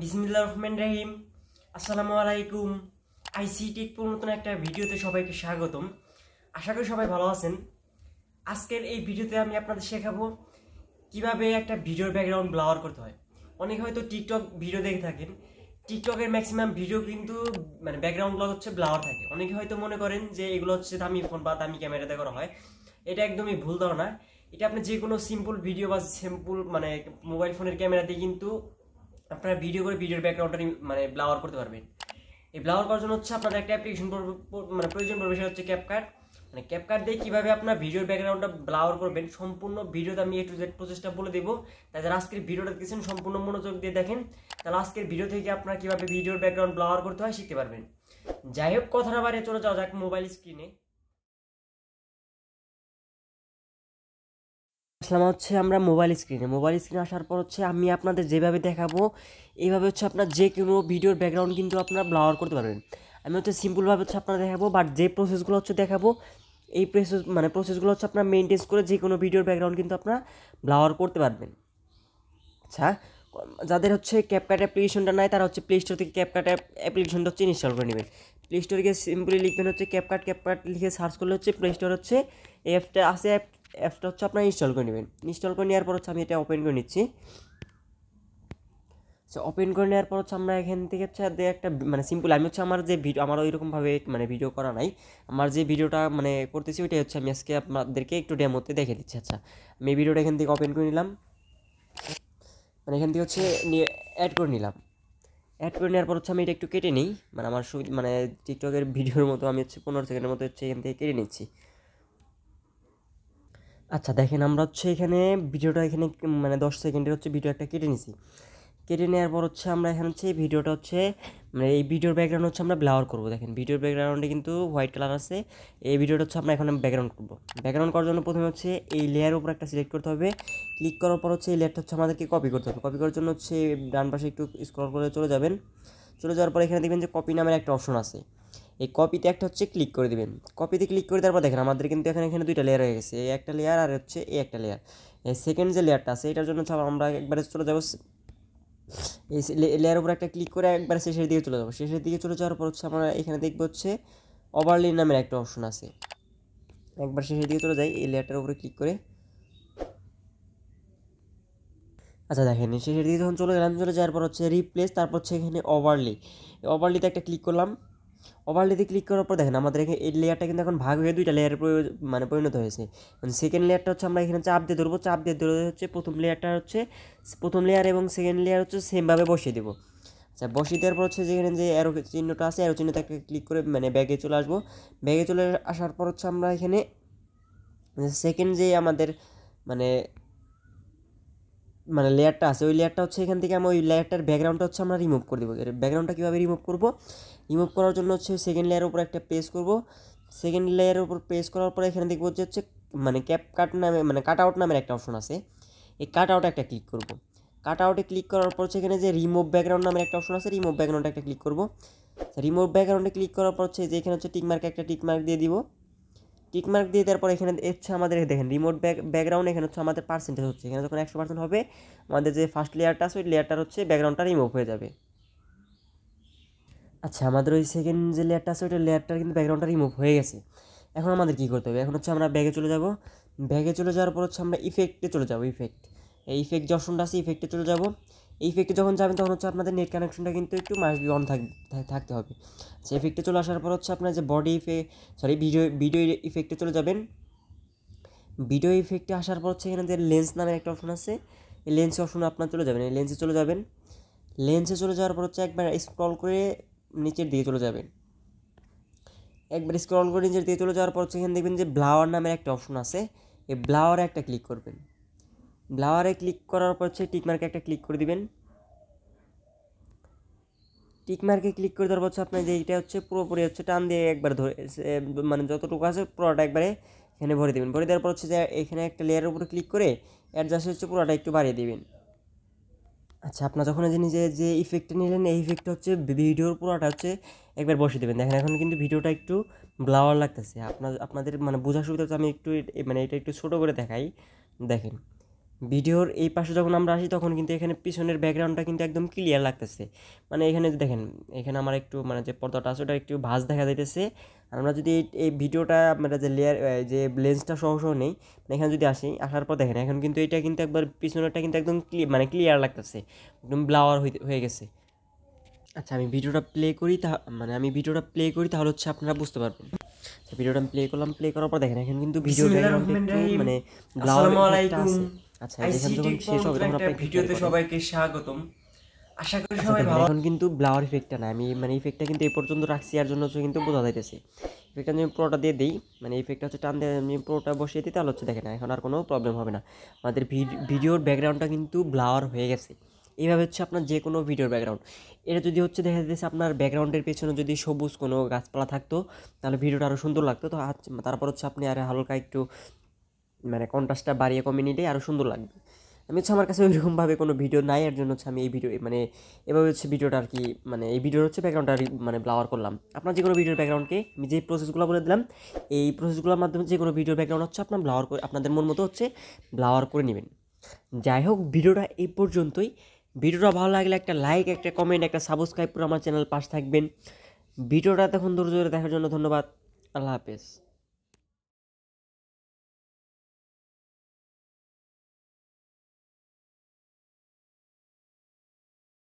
বিসমিল্লাহির রহমানির রহিম। আসসালামু আলাইকুম। আইসিটি নতুন একটা ভিডিওতে সবাইকে স্বাগতম। আশা করি সবাই ভালো আছেন। আজকের এই ভিডিওতে আমি আপনাদের শেখাবো কিভাবে একটা ভিডিওর ব্যাকগ্রাউন্ড ব্লার করতে হয়। অনেকে হয়তো টিকটক ভিডিও দেখে থাকেন। টিকটকের ম্যাক্সিমাম ভিডিও কিন্তু মানে ব্যাকগ্রাউন্ড হচ্ছে ব্লার থাকে। অনেকে হয়তো মনে করেন যে এগুলো হচ্ছে দামি ফোন বা দামি ক্যামেরাতে করা হয়। এটা একদমই ভুল ধারণা। এটা আপনি যে কোনো সিম্পল ভিডিও বা সিম্পল মানে মোবাইল ফোনের ক্যামেরা দিয়ে কিন্তু আপনারা ভিডিও করে ভিডিওর ব্যাকগ্রাউন্ডটা মানে ব্লার করতে পারবেন। এই ব্লার করার জন্য হচ্ছে আপনাদের একটা অ্যাপ্লিকেশন মানে প্রয়োজন পড়বে, সেটা হচ্ছে ক্যাপকাট। মানে ক্যাপকাট দিয়ে কিভাবে আপনার ভিডিওর ব্যাকগ্রাউন্ডটা ব্লার করবেন সম্পূর্ণ ভিডিওতে আমি A to Z প্রসেসটা বলে দেবো। তাই যারা আজকের ভিডিওটা দেখছেন সম্পূর্ণ মনোযোগ দিয়ে দেখেন, তাহলে আজকের ভিডিও থেকে আপনারা কিভাবে ভিডিওর ব্যাকগ্রাউন্ড ব্লার করতে হয় শিখতে পারবেন। যাই হোক, কথা না বাড়িয়ে চলে যাওয়া যাক মোবাইল স্ক্রিনে। আসলাম হচ্ছে আমরা মোবাইল স্ক্রিনে আসার পর হচ্ছে আমি আপনাদের যেভাবে দেখাবো এইভাবে হচ্ছে আপনার যে কোনো ভিডিওর ব্যাকগ্রাউন্ড কিন্তু আপনারা ব্লার করতে পারবেন। আমি হচ্ছে সিম্পলভাবে হচ্ছে আপনারা দেখাবো, বাট যে প্রসেসগুলো হচ্ছে দেখাবো এই প্রসেসগুলো হচ্ছে আপনার মেনটেন করে যে কোনো ভিডিওর ব্যাকগ্রাউন্ড কিন্তু আপনারা ব্লার করতে পারবেন। আচ্ছা, যাদের হচ্ছে ক্যাপকাট অ্যাপ্লিকেশনটা নাই তারা হচ্ছে প্লে স্টোর থেকে ক্যাপকাট অ্যাপ্লিকেশনটা হচ্ছে ইনস্টল করে নেবেন। প্লে স্টোরে গিয়ে সিম্পলি লিখবেন হচ্ছে ক্যাপকাট লিখে সার্চ করলে হচ্ছে প্লে স্টোর হচ্ছে এই অ্যাপটা আছে, অ্যাপটা হচ্ছে আপনারা ইনস্টল করে নেবেন। ইনস্টল করে নেওয়ার পর হচ্ছে আমি এটা ওপেন করে নিচ্ছি। ওপেন করে নেওয়ার পর হচ্ছে আমরা এখান থেকে হচ্ছে একটা মানে সিম্পল আমি হচ্ছে আমার যে ভিডিও আমার ওইরকমভাবে মানে ভিডিও করা নাই, আমার যে ভিডিওটা মানে করতেছি ওইটাই হচ্ছে আমি আজকে আপনাদেরকে একটু ডেমোতে দেখে দিচ্ছি। আচ্ছা, আমি এই ভিডিওটা এখান থেকে ওপেন করে নিলাম, মানে এখান থেকে হচ্ছে নিয়ে অ্যাড করে নিলাম। অ্যাড করে নেওয়ার পর হচ্ছে আমি এটা একটু কেটে নিই, মানে আমার মানে টিকটকের ভিডিওর মতো আমি হচ্ছে 15 সেকেন্ডের মতো হচ্ছে এখান থেকে কেটে নিচ্ছি। আচ্ছা দেখেন, আমরা হচ্ছে এখানে ভিডিওটা এখানে মানে 10 সেকেন্ডের হচ্ছে ভিডিও একটা কেটে নিছি। কেটে নেওয়ার পর হচ্ছে আমরা এখানে হচ্ছে এই ভিডিওটা হচ্ছে মানে এই ভিডিওর ব্যাকগ্রাউন্ড হচ্ছে আমরা ব্লার করবো। দেখেন ভিডিওর ব্যাকগ্রাউন্ডে কিন্তু হোয়াইট কালার আছে। এই ভিডিওটা হচ্ছে আমরা এখন ব্যাকগ্রাউন্ড করবো। ব্যাকগ্রাউন্ড করার জন্য প্রথমে হচ্ছে এই লেয়ারের উপর একটা সিলেক্ট করতে হবে। ক্লিক করার পর হচ্ছে এই লেয়ারটা হচ্ছে আমাদেরকে কপি করতে হবে। কপি করার জন্য হচ্ছে ডান পাশে একটু স্ক্রল করে চলে যাবেন। চলে যাওয়ার পর এখানে দেখবেন যে কপি নামের একটা অপশন আছে। এই কপিতে একটা হচ্ছে ক্লিক করে দিবেন। কপিতে ক্লিক করে দেওয়ার পর দেখেন আমাদের কিন্তু এখানে দুইটা লেয়ার হয়ে গেছে, এই একটা লেয়ার আর হচ্ছে এই একটা লেয়ার। এই সেকেন্ড যে লেয়ারটা আছে এটার জন্য হচ্ছে আমরা একবারে চলে যাবো এই লেয়ার উপর একটা ক্লিক করে একবার শেষের দিকে চলে যাবো। শেষের দিকে চলে যাওয়ার পর হচ্ছে আমরা এখানে দেখবো হচ্ছে ওভারলি নামের একটা অপশন আছে। একবার শেষের দিকে চলে যাই এই লেয়ারটার উপরে ক্লিক করে। আচ্ছা দেখেন শেষের দিকে যখন চলে গেলাম, চলে যাওয়ার পর হচ্ছে রিপ্লেস, তারপর হচ্ছে এখানে ওভারলিতে একটা ক্লিক করলাম। ওভারলিতে ক্লিক করার পর দেখেন আমাদের এখানে এই লেয়ারটা কিন্তু এখন ভাগ হয়ে দুইটা লেয়ারে মানে পরিণত হয়েছে। মানে সেকেন্ড লেয়ারটা হচ্ছে আমরা এখানে চাপ দিয়ে ধরবো, চাপ দিয়ে ধরে হচ্ছে প্রথম লেয়ার এবং সেকেন্ড লেয়ার হচ্ছে সেমভাবে বসিয়ে দেবো। আচ্ছা, বসিয়ে দেওয়ার পর হচ্ছে যেখানে যে অ্যারো চিহ্নটা আছে অ্যারো চিহ্নতে একটা ক্লিক করে মানে ব্যাগে চলে আসবো। ব্যাগে চলে আসার পর হচ্ছে আমরা এখানে সেকেন্ড যে আমাদের মানে মানে লেয়ারটা আছে ওই লেয়ারটা হচ্ছে এখান থেকে আমরা ওই লেয়ারটার ব্যাকগ্রাউন্ডটা হচ্ছে আমরা রিমুভ করে দেবো। ব্যাকগ্রাউন্ডটা কীভাবে রিমুভ করার জন্য হচ্ছে সেকেন্ড লেয়ারের উপর একটা প্রেস করব। সেকেন্ড লেয়ারের উপর প্রেস করার পরে এখানে দেখবো যে হচ্ছে মানে ক্যাপকাট নামে মানে কাট আউট নামের একটা অপশন আছে। এই কাট আউটে একটা ক্লিক করব। কাট আউটে ক্লিক করার পর হচ্ছে এখানে যে রিমুভ ব্যাকগ্রাউন্ড নামের একটা অপশন আছে, রিমুভ ব্যাকগ্রাউন্ডে একটা ক্লিক করব। রিমুভ ব্যাকগ্রাউন্ডে ক্লিক করার পর হচ্ছে যে এখানে হচ্ছে টিকমার্ক দিয়ে দিব। টিকমার্ক দিয়ে দেওয়ার পর এখানে হচ্ছে আমাদের দেখেন রিমোট ব্যাকগ্রাউন্ড এখানে হচ্ছে আমাদের পার্সেন্টেজ হচ্ছে। এখানে যখন 100% হবে আমাদের যে ফার্স্ট লেয়ারটা আছে ওই লেয়ারটার হচ্ছে ব্যাকগ্রাউন্ডটা রিমুভ হয়ে যাবে। আচ্ছা, আমাদের ওই সেকেন্ড যে লেয়ারটা আছে ওইটা লেয়ারটার কিন্তু ব্যাকগ্রাউন্ডটা রিমুভ হয়ে গেছে। এখন আমাদের কী করতে হবে, এখন হচ্ছে আমরা ব্যাগে চলে যাব। ব্যাগে চলে যাওয়ার পর হচ্ছে আমরা ইফেক্টে চলে যাব। এই ইফেক্ট যে অপশনটা আছে ইফেক্টে চলে যাব। এই ইফেক্টে যখন যাবেন তখন হচ্ছে আপনাদের নেট কানেকশনটা কিন্তু একটু মাস্ট বি অন থাকতে হবে। সেই ইফেক্টে চলে আসার পর হচ্ছে আপনার যে ভিডিও ইফেক্টে চলে যাবেন। ভিডিও ইফেক্টে আসার পর হচ্ছে এখানে যে লেন্স নামের একটা অপশন আছে, এই লেন্স অপশনে আপনার চলে যাবেন। এই লেন্সে চলে যাবেন। লেন্সে চলে যাওয়ার পর হচ্ছে একবার স্ক্রল করে নিচের দিকে চলে যাবেন। একবার স্ক্রল করে নিচের দিকে চলে যাওয়ার পর হচ্ছে এখানে দেখবেন যে ব্লাওয়ার নামের একটা অপশন আছে, এই ব্লাওয়ারে একটা ক্লিক করবেন। ব্লাওয়ারে ক্লিক করার পর হচ্ছে টিকমার্কে একটা ক্লিক করে দিবেন। টিকমার্কে ক্লিক করে দেওয়ার পর হচ্ছে আপনার যে এইটা হচ্ছে পুরোপুরি হচ্ছে টান দিয়ে একবার ধরে মানে যতটুকু আছে পুরোটা একবারে এখানে ভরে দেবেন। ভরে দেওয়ার পর হচ্ছে যে এখানে একটা লেয়ারের উপরে ক্লিক করে অ্যাডজাস্ট হচ্ছে পুরোটা একটু বাড়িয়ে দেবেন। আচ্ছা, আপনার যখন যে ইফেক্টটা নিলেন এই ইফেক্টটা হচ্ছে ভিডিওর পুরোটা হচ্ছে একবার বসিয়ে দেবেন। দেখেন এখন কিন্তু ভিডিওটা একটু ব্লাওয়ার লাগতেছে। আপনাদের মানে বোঝার সুবিধা হচ্ছে আমি একটু মানে এটা একটু ছোটো করে দেখাই। দেখেন ভিডিওর এই পাশে যখন আমরা আসি তখন কিন্তু এখানে পিছনের ব্যাকগ্রাউন্ডটা কিন্তু একদম ক্লিয়ার লাগতেছে। মানে এখানে দেখেন, এখানে আমার একটু মানে যে পর্দাটা আছে ওটা একটু ভাঁজ দেখা যাইতেছে। আর আমরা যদি এই ভিডিওটা আমরা যে লেয়ার যে লেন্সটা সহ নেই, এখানে যদি আসার পর দেখেন এখন কিন্তু এটা কিন্তু একবার পিছনেরটা কিন্তু একদম ক্লিয়ার লাগতেছে, একদম ব্লাওয়ার হয়ে গেছে। আচ্ছা আমি ভিডিওটা প্লে করি, তাহলে হচ্ছে আপনারা বুঝতে পারবেন। ভিডিওটা প্লে করলাম, প্লে করার পর দেখেন এখন কিন্তু ভিডিও ব্যাকগ্রাউন্ডে একটু মানে ব্লাওয়ার ইফেক্টটা আছে। আচ্ছা এখান যখন শেষ হবে তখন আপনারা ভিডিওতে সবাইকে স্বাগতম। আশা করি আচ্ছা সবাই দেখেন ভালো এখন কিন্তু ব্লাওয়ার ইফেক্টটা না, আমি মানে ইফেক্টটা কিন্তু এই পর্যন্ত রাখছি, আর জন্য হচ্ছে কিন্তু বোঝা যাইতেছে। ইফেক্টটা আমি পুরোটা দিয়ে দিই, মানে ইফেক্টটা হচ্ছে টান দিয়ে আমি পুরোটা বসিয়ে দিই, তাহলে হচ্ছে দেখেন এখন আর কোনো প্রবলেম হবে না। আমাদের ভিডিওর ব্যাকগ্রাউন্ডটা কিন্তু ব্লাওয়ার হয়ে গেছে। এইভাবে হচ্ছে আপনার যে কোনো ভিডিওর ব্যাকগ্রাউন্ড, এটা যদি হচ্ছে দেখা যাচ্ছে আপনার ব্যাকগ্রাউন্ডের পেছনে যদি সবুজ কোনো গাছপালা থাকতো তাহলে ভিডিওটা আরও সুন্দর লাগতো। তো তারপর হচ্ছে আপনি আর হালকা একটু মানে কন্ট্রাস্টটা বাড়িয়ে কমিয়ে নিলে আরও সুন্দর লাগবে। আমি হচ্ছে আমার কাছে ওইরকমভাবে কোনো ভিডিও নাই, এর জন্য হচ্ছে আমি এই ভিডিও মানে এভাবে হচ্ছে ভিডিওটা আর কি মানে এই ভিডিওর হচ্ছে ব্যাকগ্রাউন্ডটা মানে ব্লাওয়ার করলাম। আপনার যে কোনো ভিডিওর ব্যাকগ্রাউন্ডকে আমি যে প্রসেসগুলো বলে দিলাম, এই প্রসেসগুলোর মাধ্যমে যে কোনো ভিডিওর ব্যাকগ্রাউন্ড হচ্ছে আপনার ব্লাওয়ার করে আপনাদের মন মতো হচ্ছে ব্লাওয়ার করে নেবেন। যাই হোক ভিডিওটা এই পর্যন্তই। ভিডিওটা ভালো লাগলে একটা লাইক, একটা কমেন্ট, একটা সাবস্ক্রাইব করে আমার চ্যানেল পাশে থাকবেন। ভিডিওটা তখন ধৈর্য ধরে দেখার জন্য ধন্যবাদ। আল্লাহ হাফেজ।